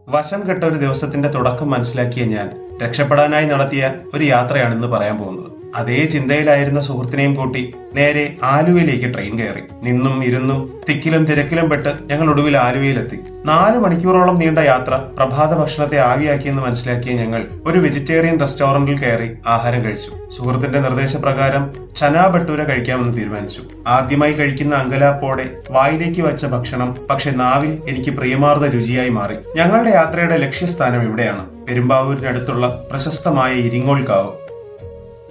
വശം കെട്ട ഒരു ദിവസത്തിന്റെ തുടക്കം മനസ്സിലാക്കിയ ഞാൻ രക്ഷപ്പെടാനായി നടത്തിയ ഒരു യാത്രയാണിന്ന് പറയാൻ പോകുന്നത്. അതേ ചിന്തയിലായിരുന്ന സുഹൃത്തിനെയും കൂട്ടി നേരെ ആലുവയിലേക്ക് ട്രെയിൻ കയറി. നിന്നും ഇരുന്നും തിക്കിലും തിരക്കിലും പെട്ട് ഞങ്ങൾ ഒടുവിൽ ആലുവയിലെത്തി. 4 മണിക്കൂറോളം നീണ്ട യാത്ര പ്രഭാത ഭക്ഷണത്തെ ആവിയാക്കിയെന്ന് മനസ്സിലാക്കിയ ഞങ്ങൾ ഒരു വെജിറ്റേറിയൻ റെസ്റ്റോറന്റിൽ കയറി ആഹാരം കഴിച്ചു. സുഹൃത്തിന്റെ നിർദ്ദേശപ്രകാരം ചനാ ഭട്ടൂര കഴിക്കാമെന്ന് തീരുമാനിച്ചു. ആദ്യമായി കഴിക്കുന്ന അങ്കലാപ്പോടെ വായിലേക്ക് വച്ച ഭക്ഷണം പക്ഷെ നാവിൽ എനിക്ക് പ്രിയമാർന്ന രുചിയായി മാറി. ഞങ്ങളുടെ യാത്രയുടെ ലക്ഷ്യസ്ഥാനം ഇവിടെയാണ്, പെരുമ്പാവൂരിനടുത്തുള്ള പ്രശസ്തമായ ഇരിങ്ങോൾ കാവ്.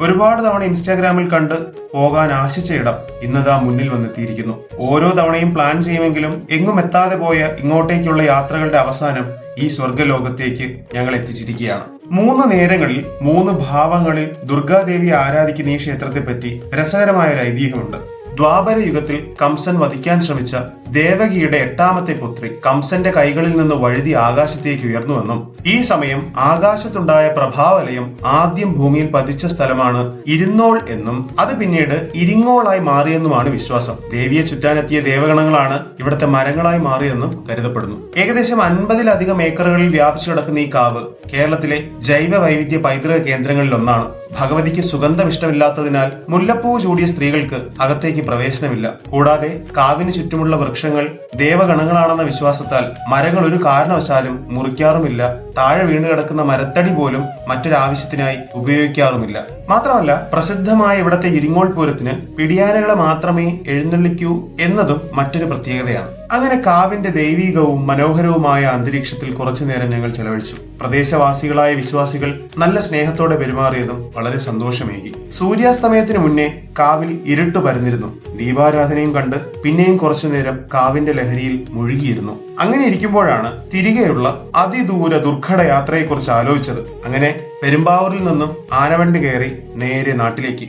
ഒരുപാട് തവണ ഇൻസ്റ്റാഗ്രാമിൽ കണ്ട് പോകാൻ ആശിച്ച ഇടം ഇന്നതാ മുന്നിൽ വന്നെത്തിയിരിക്കുന്നു. ഓരോ തവണയും പ്ലാൻ ചെയ്യുമെങ്കിലും എങ്ങും എത്താതെ പോയ ഇങ്ങോട്ടേക്കുള്ള യാത്രകളുടെ അവസാനം ഈ സ്വർഗ്ഗലോകത്തേക്ക് ഞങ്ങൾ എത്തിച്ചിരിക്കുകയാണ്. 3 നേരങ്ങളിൽ 3 ഭാവങ്ങളിൽ ദുർഗാദേവിയെ ആരാധിക്കുന്ന ഈ ക്ഷേത്രത്തെ പറ്റി രസകരമായ ഒരു ഐതിഹ്യമുണ്ട്. ദ്വാപര യുഗത്തിൽ കംസൻ വധിക്കാൻ ശ്രമിച്ച ദേവകിയുടെ 8ാമത്തെ പുത്രി കംസന്റെ കൈകളിൽ നിന്ന് വഴുതി ആകാശത്തേക്ക് ഉയർന്നുവെന്നും ഈ സമയം ആകാശത്തുണ്ടായ പ്രഭാവലയം ആദ്യം ഭൂമിയിൽ പതിച്ച സ്ഥലമാണ് ഇരുന്നോൾ എന്നും അത് പിന്നീട് ഇരിങ്ങോളായി മാറിയെന്നുമാണ് വിശ്വാസം. ദേവിയെ ചുറ്റാനെത്തിയ ദേവഗണങ്ങളാണ് ഇവിടുത്തെ മരങ്ങളായി മാറിയെന്നും കരുതപ്പെടുന്നു. ഏകദേശം 50-ലധികം ഏക്കറുകളിൽ വ്യാപിച്ചു കിടക്കുന്ന ഈ കാവ് കേരളത്തിലെ ജൈവ വൈവിധ്യ പൈതൃക കേന്ദ്രങ്ങളിൽ ഒന്നാണ്. ഭഗവതിക്ക് സുഗന്ധം ഇഷ്ടമില്ലാത്തതിനാൽ മുല്ലപ്പൂ ചൂടിയ സ്ത്രീകൾക്ക് അകത്തേക്ക് പ്രവേശനമില്ല. കൂടാതെ കാവിന് ചുറ്റുമുള്ള വൃക്ഷങ്ങൾ ദേവഗണങ്ങളാണെന്ന വിശ്വാസത്താൽ മരങ്ങൾ ഒരു കാരണവശാലും മുറിക്കാറുമില്ല. താഴെ വീണ് കിടക്കുന്ന മരത്തടി പോലും മറ്റൊരാവശ്യത്തിനായി ഉപയോഗിക്കാറുമില്ല. മാത്രമല്ല, പ്രസിദ്ധമായ ഇവിടത്തെ ഇരിങ്ങോൾ പൂരത്തിന് പിടിയാനകളെ മാത്രമേ എഴുന്നള്ളിക്കൂ എന്നതും മറ്റൊരു പ്രത്യേകതയാണ്. അങ്ങനെ കാവിന്റെ ദൈവീകവും മനോഹരവുമായ അന്തരീക്ഷത്തിൽ കുറച്ചു നേരം ഞങ്ങൾ ചെലവഴിച്ചു. പ്രദേശവാസികളായ വിശ്വാസികൾ നല്ല സ്നേഹത്തോടെ പെരുമാറിയതും വളരെ സന്തോഷമേകി. സൂര്യാസ്തമയത്തിന് മുന്നേ കാവിൽ ഇരുട്ട് പരന്നിരുന്നു. ദീപാരാധനയും കണ്ട് പിന്നെയും കുറച്ചു നേരം കാവിന്റെ ലഹരിയിൽ മുഴുകിയിരുന്നു. അങ്ങനെ ഇരിക്കുമ്പോഴാണ് തിരികെയുള്ള അതിദൂര ദുർഘട യാത്രയെക്കുറിച്ച് ആലോചിച്ചത്. അങ്ങനെ പെരുമ്പാവൂരിൽ നിന്നും ആനവണ്ടി കയറി നേരെ നാട്ടിലേക്ക്.